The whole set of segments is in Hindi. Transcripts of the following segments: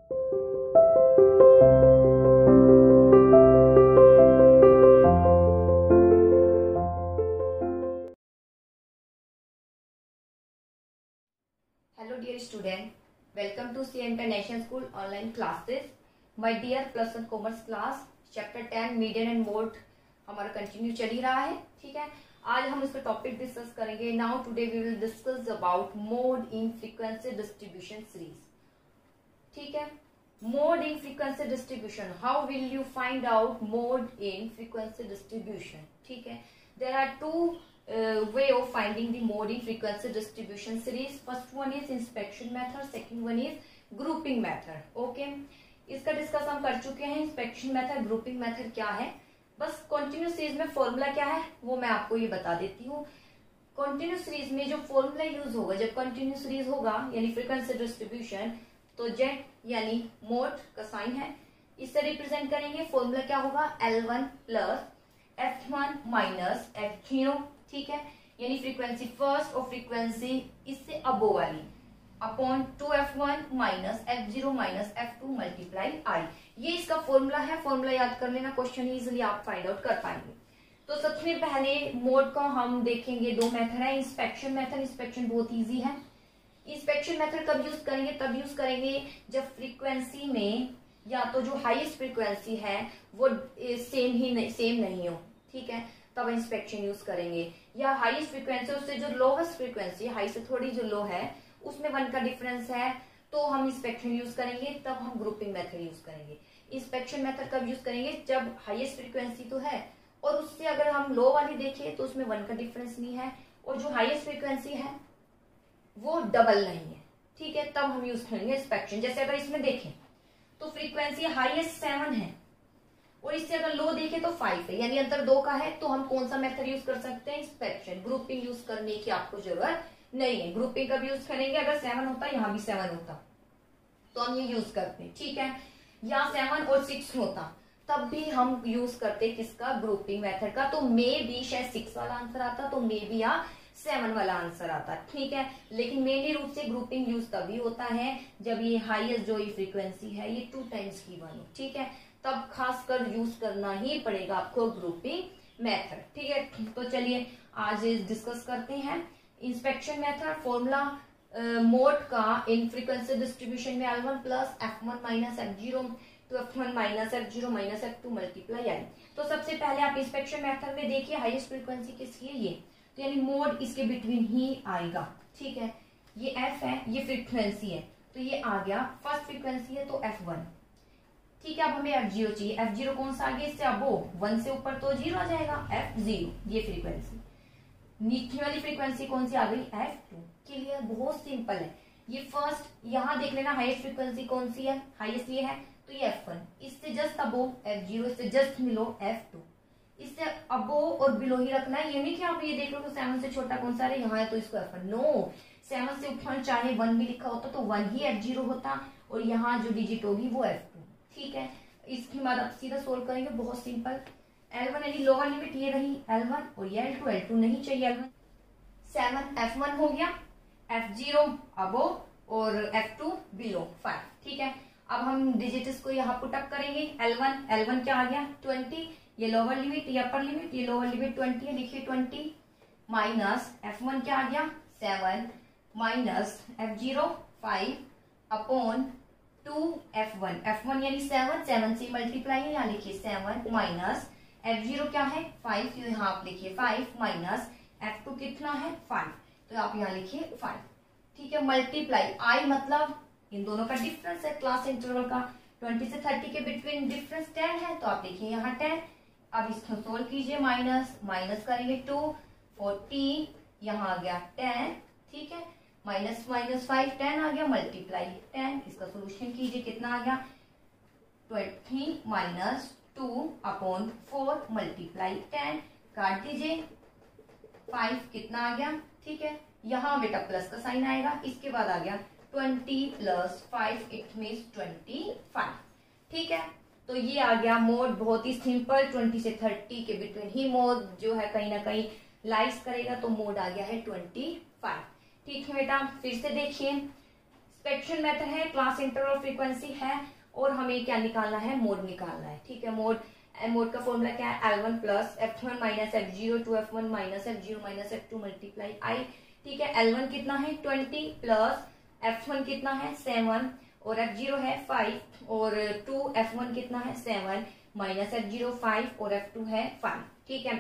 Hello dear student, welcome to CA International School online classes. My dear plus one commerce class chapter 10 median and mode हमारा कंटिन्यू चल ही रहा है। ठीक है, आज हम इसका टॉपिक डिस्कस करेंगे। Now today we will discuss about mode in frequency distribution series. ठीक है, mode in frequency distribution, how will you find out mode in frequency distribution. ठीक है, there are two way of finding the mode in frequency distribution series. First one is inspection method, second one is grouping method. Okay, इसका डिस्कस हम कर चुके हैं। इंस्पेक्शन मेथड, ग्रुपिंग मेथड क्या है, बस कंटिन्यूस सीरीज में फॉर्मूला क्या है वो मैं आपको ये बता देती हूँ। कंटिन्यूस सीरीज में जो फॉर्मूला यूज होगा, जब कंटिन्यूस सीरीज होगा यानी फ्रीक्वेंसी डिस्ट्रीब्यूशन, तो जेड यानी मोड का साइन है, इससे रिप्रेजेंट करेंगे। फॉर्मूला क्या होगा, L1 plus F1 minus F0। ठीक है, यानी फ्रीक्वेंसी फर्स्ट और फ्रीक्वेंसी इससे अबो वाली upon 2F1 minus F0 minus F2 multiply I। ये इसका फॉर्मूला है। फॉर्मूला याद कर लेना, क्वेश्चन इजीली आप फाइंड आउट कर पाएंगे। तो सबसे पहले मोड का हम देखेंगे। दो मेथड है, इंस्पेक्शन मेथड। इंस्पेक्शन बहुत इजी है। इंस्पेक्शन मेथड कब यूज करेंगे, तब यूज करेंगे जब फ्रीक्वेंसी में या तो जो हाईएस्ट फ्रीक्वेंसी है वो सेम नहीं हो। ठीक है, तब इंस्पेक्शन यूज करेंगे। या हाईएस्ट फ्रीक्वेंसी उससे जो लोवेस्ट फ्रीक्वेंसी, हाई से थोड़ी जो लो है, उसमें 1 का डिफरेंस है, तो हम इंस्पेक्शन यूज करेंगे। तब हम ग्रुपिंग मेथड यूज करेंगे। इंस्पेक्शन मेथड कब यूज करेंगे, जब हाईएस्ट फ्रीक्वेंसी तो है और उससे अगर हम लो वाली देखें तो उसमें 1 का डिफरेंस नहीं है और जो हाईएस्ट फ्रीक्वेंसी है वो डबल नहीं है। ठीक है, तब हम यूज करेंगे इंस्पेक्शन। जैसे अगर इसमें देखें तो फ्रीक्वेंसी हाईएस्ट 7 है और इससे अगर लो देखें तो 5 है, यानी अंतर 2 का है, तो हम कौन सा मेथड यूज कर सकते हैं, इंस्पेक्शन। ग्रुपिंग यूज करने की आपको जरूरत नहीं है। ग्रुपिंग कब यूज करेंगे, अगर 7 होता, यहाँ भी 7 होता तो हम ये यूज करते हैं। ठीक है, या 7 और 6 होता तब भी हम यूज करते किसका, ग्रुपिंग मेथड का। तो मे बी शायद 6 वाला आंसर आता, तो मे बी या 7 वाला आंसर आता। ठीक है, लेकिन मेनली रूप से ग्रुपिंग यूज तभी होता है जब ये हाईएस्ट जो ये फ्रीक्वेंसी है ये 2 टाइम्स की बनी। ठीक है, तब खासकर यूज करना ही पड़ेगा आपको ग्रुपिंग मेथड। ठीक है, तो चलिए आज डिस्कस करते हैं इंस्पेक्शन मेथड। फॉर्मूला मोड का इन फ्रीक्वेंसी डिस्ट्रीब्यूशन में L1 plus F1 minus F0 तो F1 minus F0 minus F2 multiply I। तो सबसे पहले आप इंस्पेक्शन मेथड में देखिए हाईएस्ट फ्रीक्वेंसी किसकी है, ये तो यानी मोड इसके बिटवीन ही आएगा। ठीक है, ये F है, ये फ्रीक्वेंसी है, तो ये आ गया फर्स्ट फ्रीक्वेंसी है तो F1। ठीक है, अब हमें F0 चाहिए। F0 कौन सा आ गया, इससे अब 1 से ऊपर तो 0 आ जाएगा, F0 ये फ्रीक्वेंसी। नीचे वाली फ्रीक्वेंसी कौन सी आ गई, F2। क्लियर, बहुत सिंपल है। ये फर्स्ट यहाँ देख लेना, हाईएस्ट फ्रीक्वेंसी कौन सी है, हाईएस्ट ये है तो ये F1, इससे जस्ट अबो F0, इससे जस्ट मिलो F2, इससे अबो और बिलो ही रखना है। ये नहीं कि आप ये देख लो तो 7 से छोटा कौन सा है, यहाँ है तो इसको F1। नो, 7 से ऊपर चाहे 1 भी लिखा होता तो 1 ही F0 होता और यहाँ जो डिजिट होगी वो F2। ठीक है, इसके बाद आप सीधा सोल्व करेंगे, बहुत सिंपल। L1 यानी लोअर लिमिट ये रही L1 और ये L2 नहीं चाहिए L1। 7 F1 हो गया, F0 अबो और F2 बिलो 5। ठीक है, अब हम डिजिट्स को यहाँ पुटअप करेंगे। L1 क्या आ गया 20, ये लोअर लिमिट, ये अपर लिमिट, ये लोअर लिमिट 20 है, लिखिए 20 माइनस F1 क्या आ गया 7 minus F0 5 upon 2F1। F1 यानी 7 से मल्टीप्लाई है, यहाँ लिखिए 7 माइनस F0 क्या है 5, तो यहाँ आप लिखिए 5 माइनस F2 कितना है 5, तो आप यहाँ लिखिए 5। ठीक है, मल्टीप्लाई I मतलब इन दोनों का डिफरेंस है क्लास इंटरवल का, 20 से 30 के बिटवीन डिफरेंस 10 है, तो आप लिखिए यहाँ 10। अब इसको सोल्व कीजिए, माइनस करेंगे 2 14, यहाँ आ गया 10। ठीक है, माइनस 5 10 आ गया, मल्टीप्लाई 10, इसका सोल्यूशन कीजिए, कितना आ गया 20 माइनस 2 अपॉन 4 मल्टीप्लाई 10, काट दीजिए 5 कितना आ गया। ठीक है, यहाँ बेटा प्लस का साइन आएगा, इसके बाद आ गया 20 प्लस 5 इट मीन्स 25। ठीक है, तो ये आ गया मोड, बहुत ही सिंपल। 20 से 30 के बिटवीन ही मोड जो है कहीं ना कहीं लाइज करेगा, तो मोड आ गया है 25। ठीक है बेटा, फिर से देखिए इंस्पेक्शन मेथड है, क्लास इंटरवल फ्रीक्वेंसी है, और हमें क्या निकालना है, मोड निकालना है। ठीक है, मोड का फॉर्मूला क्या है, L1 plus F1 minus F0 two F1 minus F0 minus F2 multiply I। ठीक है, L1 कितना है 20 प्लस F1 कितना है 7 और F0 है 5 और 2 F1 कितना है 7 माइनस F0 5 और F2 है 5। ठीक है,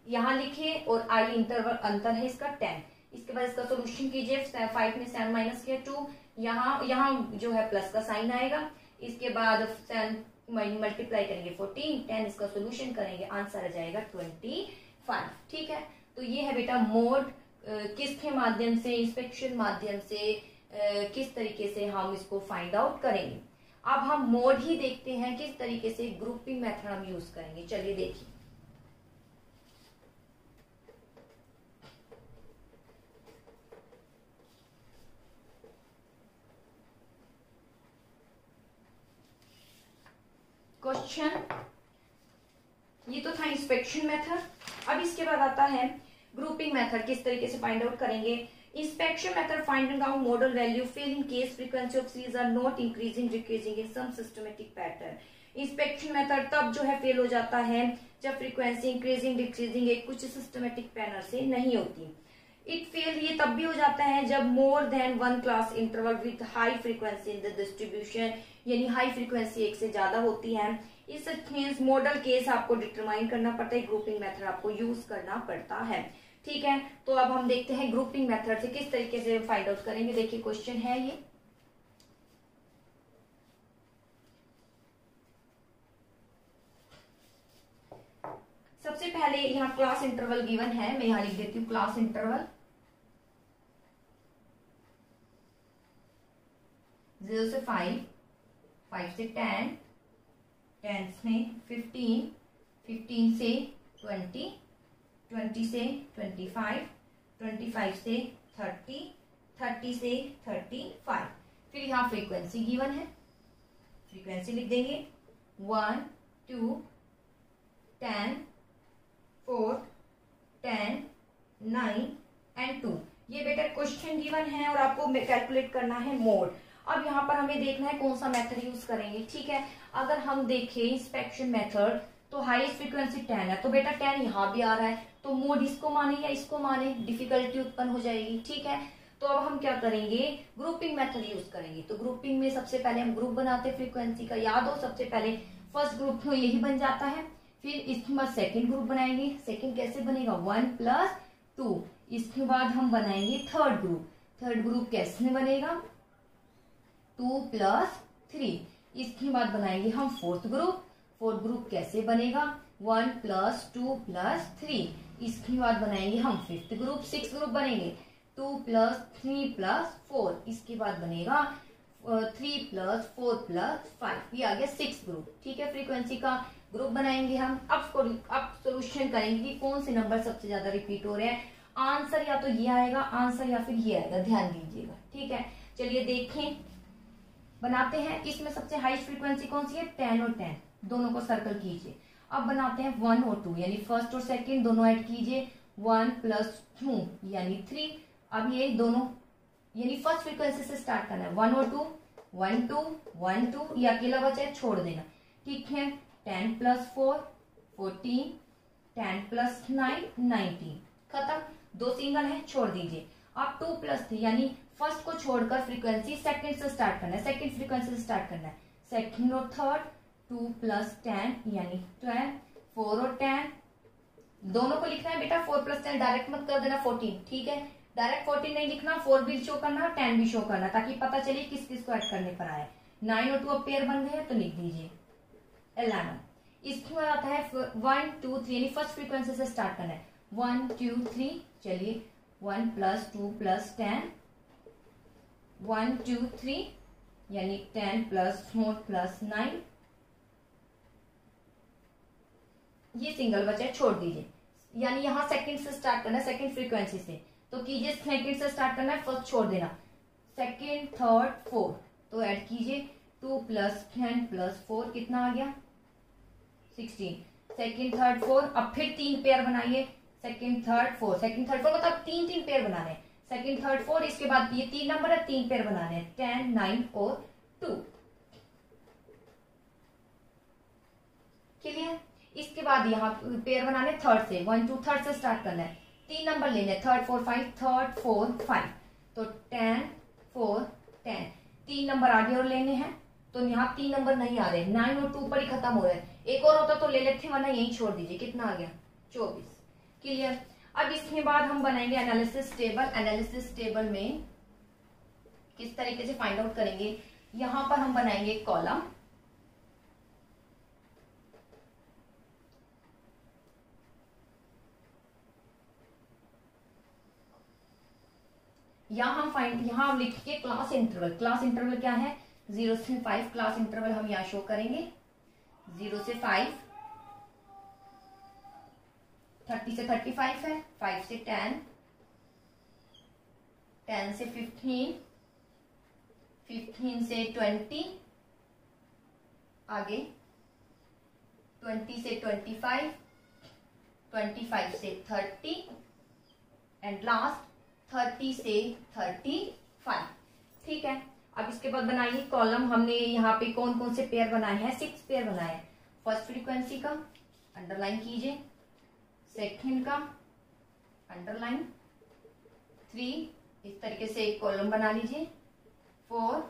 यहाँ लिखिए और I इंटरवल अंतर है इसका 10। इसके बाद इसका सोल्यूशन कीजिए, 5 में 7 माइनस किया 2, यहाँ जो है प्लस का साइन आएगा। इसके बाद 7 मल्टीप्लाई करेंगे 14, 10 इसका सोल्यूशन करेंगे, आंसर आ जाएगा 25। ठीक है, तो ये है बेटा मोड, किसके माध्यम से, इंस्पेक्शन माध्यम से किस तरीके से हम इसको फाइंड आउट करेंगे। अब हम मोड ही देखते हैं किस तरीके से ग्रुपिंग मेथड हम यूज करेंगे। चलिए देखिए, क्वेश्चन ये तो था इंस्पेक्शन मेथड। अब इसके बाद आता है ग्रुपिंग मेथड, किस तरीके से फाइंड आउट करेंगे। Inspection method finding out model value fail in case frequency of series are not increasing decreasing in some systematic pattern. Inspection method तब जो है फेल हो जाता है जब फ्रीक्वेंसी इंक्रीजिंग डिक्रीजिंग एक कुछ सिस्टमेटिक पैटर्न से नहीं होती। इट फेल ये तब भी हो जाता है जब more than one class interval with high frequency in the distribution, यानी हाई फ्रीक्वेंसी एक से ज्यादा होती है। इस केस मॉडल केस आपको डिटरमाइन करना पड़ता है, ग्रुपिंग मेथड आपको यूज करना पड़ता है। ठीक है, तो अब हम देखते हैं ग्रुपिंग मेथड से किस तरीके से फाइंड आउट करेंगे। देखिए क्वेश्चन है ये, सबसे पहले यहाँ क्लास इंटरवल गिवन है, मैं यहाँ लिख देती हूँ क्लास इंटरवल 0 से 5, 5 से 10, 10 से 15, 15 से 20, 20 से 25, 25 से 30, 30 से 35। फिर यहाँ फ्रीक्वेंसी गिवन है, फ्रीक्वेंसी लिख देंगे 1, 2, 10, 4, 10, 9 एंड 2। ये बेटा क्वेश्चन गिवन है और आपको कैलकुलेट करना है मोड। अब यहाँ पर हमें देखना है कौन सा मेथड यूज करेंगे। ठीक है, अगर हम देखें इंस्पेक्शन मेथड तो हाईएस्ट फ्रीक्वेंसी 10 है, तो बेटा 10 यहाँ भी आ रहा है, तो मोड इसको माने या इसको माने, डिफिकल्टी उत्पन्न हो जाएगी। ठीक है, तो अब हम क्या करेंगे, ग्रुपिंग मेथड यूज करेंगे। तो ग्रुपिंग में सबसे पहले हम ग्रुप बनाते हैं फ्रीक्वेंसी का, याद हो सबसे पहले फर्स्ट ग्रुप तो यही बन जाता है। फिर इसके बाद सेकंड ग्रुप बनाएंगे, सेकंड कैसे बनेगा 1 प्लस 2। इसके बाद हम बनाएंगे थर्ड ग्रुप, थर्ड ग्रुप कैसे बनेगा 2 प्लस 3। इसके बाद बनाएंगे हम फोर्थ ग्रुप, फोर्थ ग्रुप कैसे बनेगा 1 प्लस 2 प्लस 3। इसके बाद बनाएंगे हम फिफ्थ ग्रुप, सिक्स ग्रुप बनेंगे 2 प्लस 3 प्लस 4। इसके बाद बनेगा 3 प्लस 4 प्लस 5, ये आ गया 6 ग्रुप। ठीक है, फ्रीक्वेंसी का ग्रुप बनाएंगे हम। अब सोल्यूशन करेंगे कि कौन से नंबर सबसे ज्यादा रिपीट हो रहे हैं। आंसर या तो ये आएगा आंसर या फिर ये आएगा, ध्यान दीजिएगा। ठीक है, चलिए देखें, बनाते हैं। इसमें सबसे हाई फ्रीक्वेंसी कौन सी है 10 और 10, दोनों को सर्कल कीजिए। अब बनाते हैं 1 और 2, यानी फर्स्ट और सेकंड दोनों ऐड कीजिए, 1 प्लस 2 यानी 3। अब ये दोनों यानी फर्स्ट फ्रीक्वेंसी से स्टार्ट करना है, 1 और 2, 1 2 1 2, ये अकेला बचा है छोड़ देना। ठीक है, 10 प्लस 4 14, 10 प्लस 9 19, खत्म। दो सिंगल है छोड़ दीजिए। अब 2 प्लस 3 यानी फर्स्ट को छोड़कर फ्रीक्वेंसी सेकंड से स्टार्ट करना है, सेकंड फ्रीक्वेंसी से स्टार्ट करना है, सेकंड और थर्ड। 2 प्लस 10 यानी 12, 4 और 10 दोनों को लिखना है बेटा। 4 प्लस 10 डायरेक्ट मत कर देना 14, ठीक है, डायरेक्ट 14 नहीं लिखना, 4 भी शो करना और 10 भी शो करना, ताकि पता चले किस किस को ऐड करने पर आए। 9 और 2 अब पेयर बन गए तो लिख दीजिए 11। इसके बाद आता है 1 2 3 यानी फर्स्ट फ्रीक्वेंसी से स्टार्ट करना है, 1 2 3। चलिए 1 प्लस 2 प्लस 10, 1 2 3 यानी 10 प्लस 4 प्लस 9, ये सिंगल बचा छोड़ दीजिए। यानी यहाँ सेकंड से स्टार्ट करना है, सेकंड फ्रीक्वेंसी से, तो कीजिए सेकंड से स्टार्ट करना है, फर्स्ट छोड़ देना, सेकंड थर्ड फोर्थ, तो ऐड कीजिए 2 प्लस 10 प्लस 4 कितना आ गया 16। सेकंड थर्ड फोर्थ, अब फिर 3 पेयर बनाइए, second third fourth, second third fourth मतलब 3 पेयर बनाने हैं, सेकंड, थर्ड, फोर, इसके बाद ये 3 नंबर है, 3 पेयर बनाने हैं, 10, 9 और 2। क्लियर। इसके बाद यहाँ पेयर बनाने थर्ड से, 1 2 थर्ड से स्टार्ट करना है, 3 नंबर लेने, थर्ड 4 5, थर्ड 4 5, तो 10 4 10, 3 नंबर आगे और लेने हैं, तो यहाँ 3 नंबर नहीं आ रहे, 9 और 2 पर ही खत्म हो रहे हैं, एक और होता तो ले लेते, वरना यही छोड़ दीजिए। कितना आ गया? 24। क्लियर। अब इसके बाद हम बनाएंगे एनालिसिस टेबल। एनालिसिस टेबल में किस तरीके से फाइंड आउट करेंगे, यहां पर हम बनाएंगे कॉलम, यहां हम लिखेंगे क्लास इंटरवल। क्लास इंटरवल क्या है? 0 से 5 क्लास इंटरवल हम यहाँ शो करेंगे, 0 से 5, 30 से 35 है, 5 से 10, 10 से 15, 15 से 20, आगे 20 से 25, 25 से 30 एंड लास्ट 30 से 35। ठीक है। अब इसके बाद बनाइए कॉलम। हमने यहाँ पे कौन कौन से पेयर बनाए हैं? 6 पेयर बनाए हैं। फर्स्ट फ्रीक्वेंसी का अंडरलाइन कीजिए, सेकंड का अंडरलाइन, 3, इस तरीके से एक कॉलम बना लीजिए, 4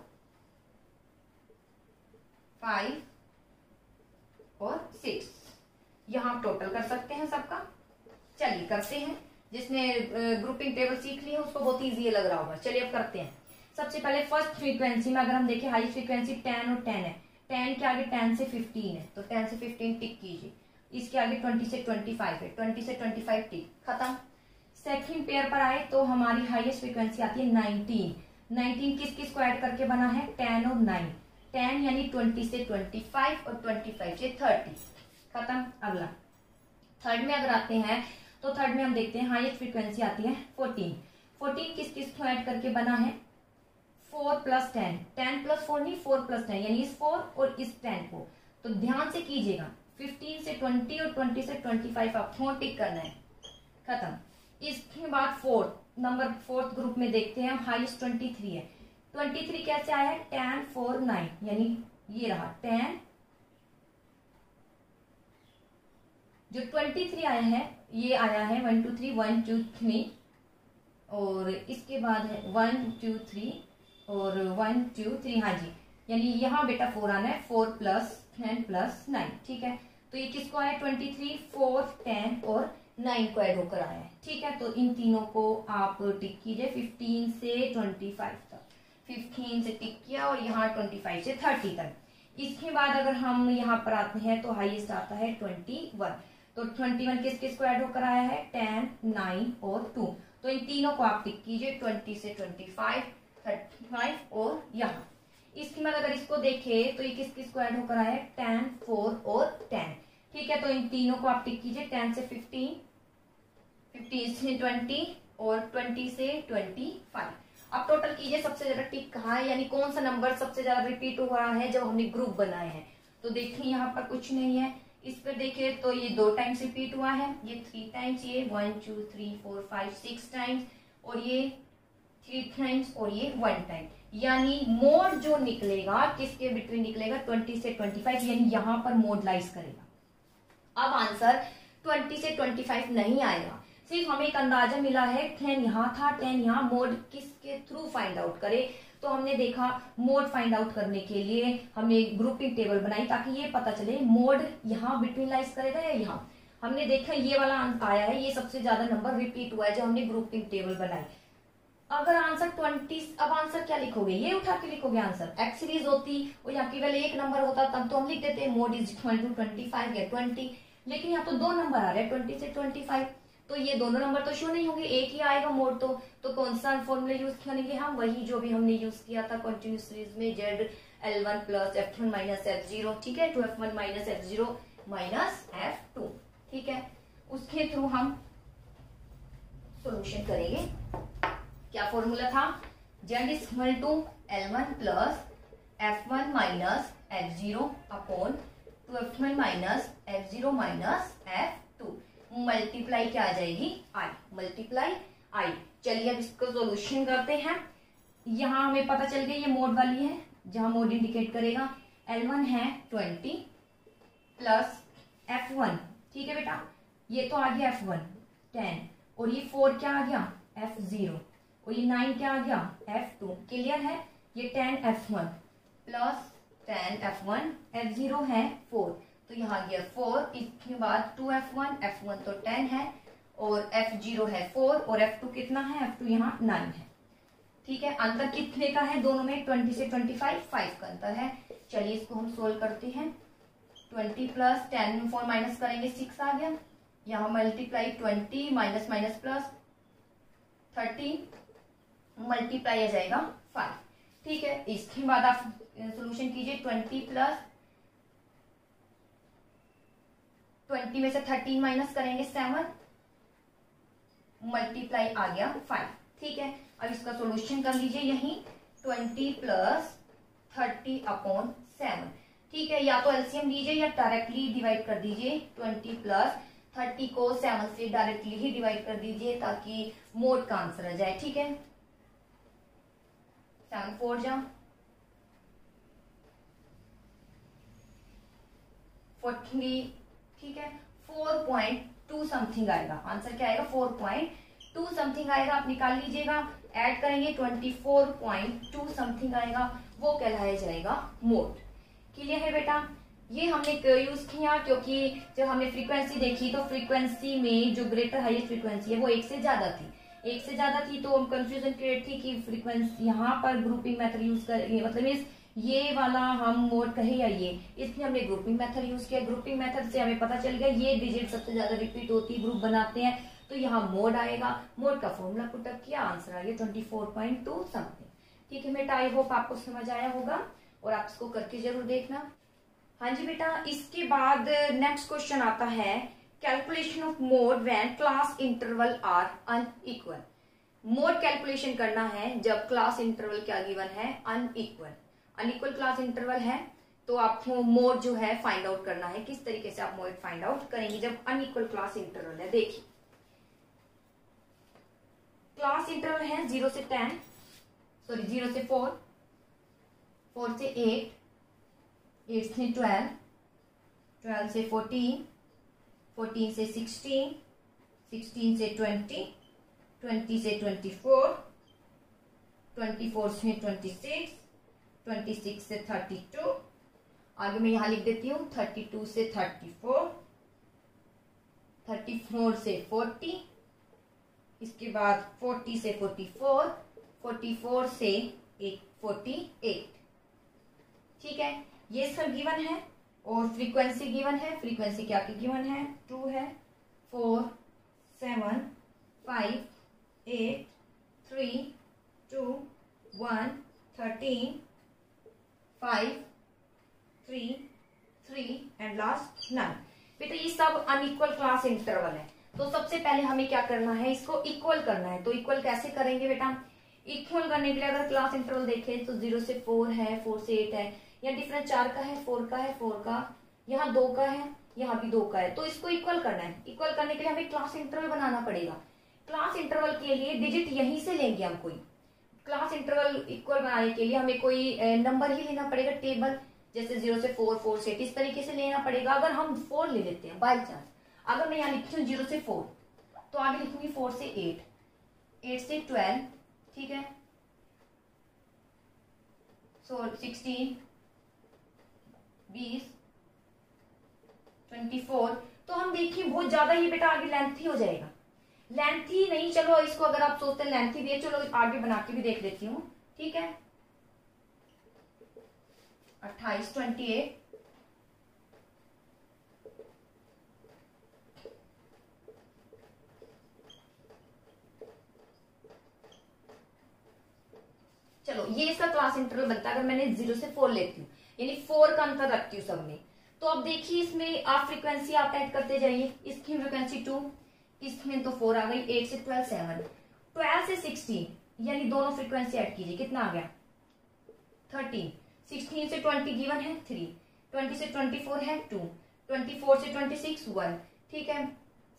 5 और 6। यहाँ टोटल कर सकते हैं सबका। चलिए करते हैं। जिसने ग्रुपिंग टेबल सीख ली है उसको बहुत इजी लग रहा होगा। चलिए अब करते हैं। सबसे पहले फर्स्ट फ्रीक्वेंसी में अगर हम देखें, हाई फ्रीक्वेंसी 10 और 10 है, 10 के आगे 10 से 15 है, तो 10 से 15 टिक कीजिए। इसके आगे 20 से 25 है, 20 से 25 टिक, खत्म। सेकंड पेयर पर आए तो हमारी हाईएस्ट फ्रीक्वेंसी आती है 19। 19 किस किस को ऐड करके बना है? 10 और 9। 10 यानी 20 से 25 और 25 से 30, खत्म। अगला थर्ड में अगर आते हैं तो थर्ड में हम देखते हैं हाईएस्ट फ्रीक्वेंसी आती है 14। 14 किस किस को ऐड करके बना है? 4 प्लस 10, 10 प्लस 4 नहीं, 4 प्लस 10 यानी इस 4 और इस 10 को। तो ध्यान से कीजिएगा, 15 से 20 और 20 से 25 आपको टिक करना है, खत्म। इसके बाद फोर्थ ग्रुप में देखते हैं हम, हाईएस्ट 23 है। 23 कैसे आया है? 10 4 9 यानी ये रहा 10। जो 23 आया है ये आया है 1 2 3 1 2 3, और इसके बाद है 1 2 3 और 1 2 3, हाँ जी, यानी यहाँ बेटा 4 आना है, 4 प्लस 10 प्लस 9। ठीक है। तो ये किसको आया? 23, 4 10 और 9 को ऐड होकर आया है। ठीक है। तो इन तीनों को आप टिक कीजिए 15 से 25 तक। 15 से टिक किया और यहाँ 25 से 30 तक। इसके बाद अगर हम यहाँ पर आते हैं तो हाईएस्ट आता है 21। तो 21 किस किस को ऐड होकर आया है? 10 9 और 2। तो इन तीनों को आप टिक कीजिए, 20 से 25 35 और यहाँ। इसके बाद अगर इसको देखें तो ये किस किस को ऐड होकर आया है? 10 4 और 10। ठीक है। तो इन तीनों को आप टिक कीजिए, 10 से 15, 15 से 20 और 20 से 25। अब टोटल कीजिए सबसे ज्यादा टिक कहाँ है, यानी कौन सा नंबर सबसे ज्यादा रिपीट हो रहा है जब हमने ग्रुप बनाए हैं। तो देखिए यहाँ पर कुछ नहीं है। इस पर देखिए तो ये 2 टाइम्स रिपीट हुआ है, ये 3 टाइम्स, ये 1 2 3 4 5 6 टाइम्स, और ये 3 टाइम्स, और ये 1 टाइम। यानी मोड जो निकलेगा किसके बिटवीन निकलेगा? 20 से 25, यानी यहाँ पर मोड लाइज करेगा। अब आंसर 20 से 25 नहीं आएगा, सिर्फ हमें एक अंदाजा मिला है 10 यहाँ था 10 यहाँ, मोड किसके थ्रू फाइंड आउट करे। तो हमने देखा मोड फाइंड आउट करने के लिए हमने ग्रुपिंग टेबल बनाई ताकि ये पता चले मोड यहाँ बिटवीन लाइज करेगा या यहाँ। हमने देखा ये वाला आया है, ये सबसे ज्यादा नंबर रिपीट हुआ है जब हमने ग्रुपिंग टेबल बनाई। अगर आंसर 20, अब आंसर क्या लिखोगे? ये उठा के लिखोगे आंसर। एक्स सीरीज होती और यहाँ केवल एक नंबर होता तब तो हम लिख देते मोड इज इक्वल टू 25 या 20, लेकिन यहाँ तो 2 नंबर आ रहे हैं 20 से 25, तो ये दोनों नंबर तो शो नहीं होंगे, एक ही आएगा मोड। तो कौन सा फॉर्मूला यूज करेंगे हम? वही जो भी हमने यूज किया था कंटिन्यूस सीरीज में, ZL1 plus F1 minus F0। ठीक है। 2F1 minus F0 minus F2। ठीक है। उसके थ्रू हम सॉल्यूशन करेंगे। क्या फॉर्मूला था? Z is equal to L1 plus F1 minus F0 upon 2F1 minus F0 minus F2। Multiply क्या आ जाएगी? I, multiply I। चलिए अब इसको सोल्यूशन करते हैं। यहाँ हमें पता चल गया ये मोड वाली है, जहां मोड इंडिकेट करेगा। L1 है 20 प्लस F1, ठीक है बेटा, ये तो आ गया F1 10, और ये 4 क्या आ गया F0, और ये 9 क्या आ गया F2। क्लियर है? ये 10 F1 प्लस 10 F1, F0 है 4, तो यहाँ आ गया 4। इसके बाद 2 F1, F1 तो 10 है और F0 है 4, और F2 कितना है, F2 यहाँ 9 है। ठीक है, अंतर कितने का है दोनों में, 20 से 25, 5 का अंतर है। चलिए इसको हम सोल्व करते हैं। 20 प्लस 10 में 4 माइनस करेंगे 6 आ गया, यहाँ multiply 20 minus minus plus 13 multiply आ जाएगा 5। ठीक है, इसके बाद आप सोल्यूशन कीजिए। 20 प्लस 20 में से 13 माइनस करेंगे 7 मल्टीप्लाई आ गया 5। ठीक है, अब इसका सोल्यूशन कर लीजिए यहीं। 20 प्लस 30 अपॉन 7। ठीक है, या तो एलसीएम लीजिए या डायरेक्टली डिवाइड कर दीजिए। 20 प्लस 30 को 7 से डायरेक्टली ही डिवाइड कर दीजिए ताकि मोड का आंसर आ जाए। ठीक है, 7 4 जा 40। ठीक है, 4.2 समथिंग आएगा। आंसर क्या आएगा, 4.2 समथिंग आएगा। आप निकाल लीजिएगा, ऐड करेंगे 24.2 समथिंग आएगा, वो कहलाया जाएगा मोड। क्लियर है बेटा? ये हमने यूज किया क्योंकि जब हमने फ्रीक्वेंसी देखी तो फ्रीक्वेंसी में जो ग्रेटर हाईएस्ट फ्रीक्वेंसी है वो 1 से ज्यादा थी। 1 से ज्यादा थी तो हम कंफ्यूजन क्रिएट थी कि फ्रीक्वेंसी यहाँ पर ग्रुपिंग मेथड यूज करेंगे, मतलब इस ये वाला हम मोड कहे या ये, इसलिए हमने ग्रुपिंग मेथड यूज किया। ग्रुपिंग मेथड से हमें पता चल गया ये डिजिट सबसे ज्यादा रिपीट होती है, ग्रुप बनाते हैं, तो यहाँ मोड आएगा। मोड का फॉर्मूला पुटअप किया, आंसर आ गया 24.2 समथिंग। ठीक है बेटा, आई होप आपको समझ आया होगा और आप इसको करके जरूर देखना। हाँ जी बेटा, इसके बाद नेक्स्ट क्वेश्चन आता है calculation of mode when class interval are unequal. Mode calculation करना है जब क्लास इंटरवल क्या गिवन है, अनइक्वल। अनइक्वल क्लास इंटरवल है तो आपको मोड जो है फाइंड आउट करना है। किस तरीके से आप मोड फाइंड आउट करेंगे जब अनइक्वल क्लास इंटरवल है? देखिए, क्लास इंटरवल है 0 से 10, सॉरी 0 से 4, 4 से 8, 8 से 12, 12 से 14, 14 से 16, 16 से 20, 20 से 24, 24 से 26, 26 से 32, आगे मैं यहां लिख देती हूँ 32 से 34, 34 से 40, इसके बाद 40 से 44, 44 से 48। ठीक है, ये सब गिवन है और फ्रीक्वेंसी गिवन है। फ्रीक्वेंसी क्या की गिवन है, 2 है, 4 7 5 8 3 2 1 13 5 3 3 एंड लास्ट 9। बेटा ये सब अनइक्वल क्लास इंटरवल है, तो सबसे पहले हमें क्या करना है, इसको इक्वल करना है। तो इक्वल कैसे करेंगे बेटा? इक्वल करने के लिए अगर क्लास इंटरवल देखें तो 0 से 4 है, 4 से 8 है, यहाँ डिफरेंस 4 का है, 4 का है, 4 का, यहाँ 2 का है, यहाँ भी 2 का है, तो इसको इक्वल करना है। इक्वल करने के लिए हमें क्लास इंटरवल बनाना पड़ेगा। क्लास इंटरवल के लिए डिजिट यहीं से लेंगे हम कोई। क्लास इंटरवल इक्वल बनाने के लिए हमें कोई नंबर ही लेना पड़ेगा, टेबल, जैसे 0 से 4, 4 से 8, इस तरीके से लेना पड़ेगा। अगर हम 4 ले लेते हैं बाई चांस, अगर मैं यहाँ लिखती हूँ 0 से 4 तो आगे लिखूंगी 4 से 8, 8 से 12, ठीक है, 16 20 24, तो हम देखिए बहुत ज्यादा ही बेटा आगे लेंथी हो जाएगा। लेंथी नहीं, चलो इसको अगर आप सोचते हैं लेंथी भी है, चलो आगे बना के भी देख लेती हूँ। ठीक है, 28 28 चलो ये इसका क्लास इंटरवल बनता है। अगर मैंने 0 से 4 लेती हूँ यानी 4 का अंतर रखती हूँ सब में, तो अब देखिए इसमें आप फ्रीक्वेंसी आप ऐड करते जाइए। इसकी फ्रीक्वेंसी 2, इसमें तो 4 आ गई, 8 से 12 7, 12 से 16 यानी दोनों फ्रीक्वेंसी ऐड कीजिए, कितना आ गया 13, 16 से 20 गिवन है 3, 20 से 24 है 2, 24 से 26 1, ठीक है,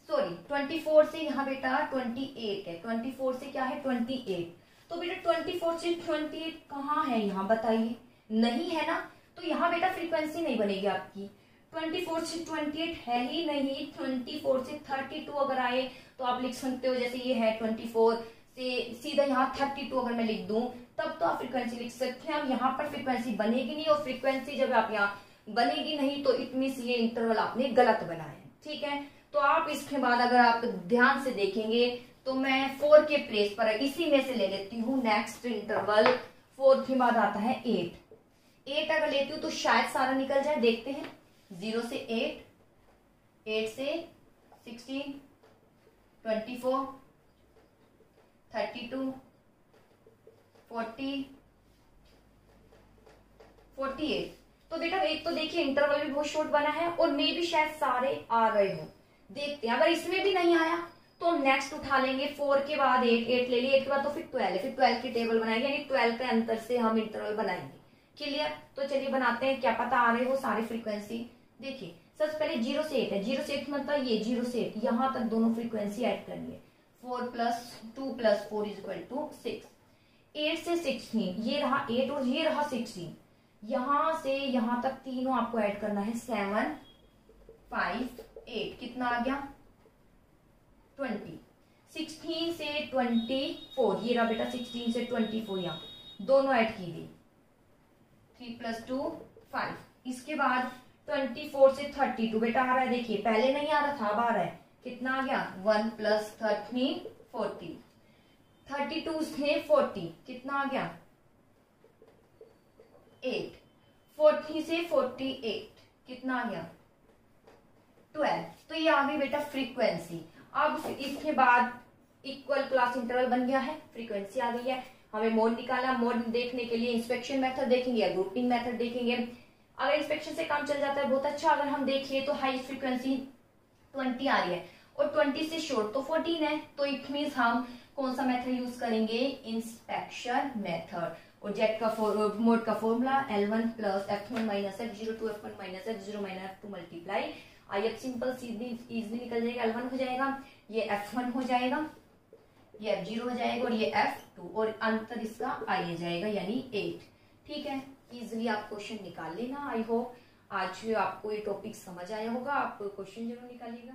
सॉरी 24 से यहाँ बेटा 28 है, 24 से क्या है 28, तो बेटा 24 से 28 कहाँ है यहाँ बताइए, नहीं है ना, तो यहाँ बेटा फ्रीक्वेंसी नहीं बनेगी आपकी। 24 से 28 है ही नहीं, 24 से 32 अगर आए तो आप लिख सकते हो, जैसे ये है 24 से सीधा यहाँ 32 अगर मैं लिख दूं तब तो आप फ्रीक्वेंसी लिख सकते हैं। अब यहाँ पर फ्रीक्वेंसी बनेगी नहीं, और फ्रीक्वेंसी जब आप यहाँ बनेगी नहीं तो इट मींस ये इंटरवल आपने गलत बनाया है, ठीक है। तो आप इसके बाद अगर आप ध्यान से देखेंगे तो मैं 4 के प्लेस पर इसी में से ले लेती हूँ नेक्स्ट इंटरवल। 4 के बाद आता है 8 अगर लेती हूँ तो शायद सारा निकल जाए, देखते हैं। 0 से 8 से 16, 24, 32, 40, 48। तो बेटा एक तो देखिए इंटरवल भी बहुत शॉर्ट बना है, और मे भी शायद सारे आ गए हो, देखते हैं। अगर इसमें भी नहीं आया तो नेक्स्ट उठा लेंगे 4 के बाद 8 ले लिए, 8 के बाद तो फिर 12 है, फिर 12 की टेबल बनाएंगे, यानी 12 के अंतर से हम इंटरवल बनाएंगे। क्लियर, तो चलिए बनाते हैं, क्या पता आ रहे हो सारे फ्रीक्वेंसी। देखिए सबसे पहले 0 से 8 है, 0 से 8 मतलब ये 0 से 8 यहाँ तक दोनों फ्रीक्वेंसी ऐड करनी है। 4 + 2 + 4 = 6। 8 से 16 ये रहा 8 और ये रहा 16, यहां से यहां तक तीनों आपको ऐड करना है। 7, 5, 8 कितना आ गया 20। 16 से 24 ये रहा बेटा, 16 से 24 यहाँ दोनों ऐड की गई। 3 + 2 5। इसके बाद 24 से 32 बेटा आ रहा है, देखिए पहले नहीं आ रहा था अब आ रहा है, कितना आ गया 1 + 13 40। 32 से 40 कितना आ गया 8। 40 से 48 कितना आ गया 12। तो ये आ गई बेटा फ्रीक्वेंसी। अब इसके बाद इक्वल क्लास इंटरवल बन गया है, फ्रीक्वेंसी आ गई है। हमें मोड निकाला, मोड देखने के लिए इंस्पेक्शन मेथड देखेंगे या ग्रुपिंग मेथड देखेंगे। अगर इंस्पेक्शन से काम चल जाता है बहुत अच्छा, अगर हम देखिए तो हाई फ्रीक्वेंसी 20 आ रही है और 20 से शॉर्ट तो 14 है, तो इट मीन्स हम कौन सा मेथड यूज करेंगे, इंस्पेक्शन मेथड। और जेट का मोड का formula L1 + F1 - F0 to F1 - F0 - F2 multiply IF simple Sidhi easily निकल जाएगा। L1 हो जाएगा, ये F1 हो जाएगा, ये F0 हो जाएगा और ये F2, और अंतर इसका आ जाएगा यानी 8। ठीक है, इजिली आप क्वेश्चन निकाल लेना। आई होप आज आपको ये टॉपिक समझ आया होगा, आप क्वेश्चन जरूर निकालिएगा।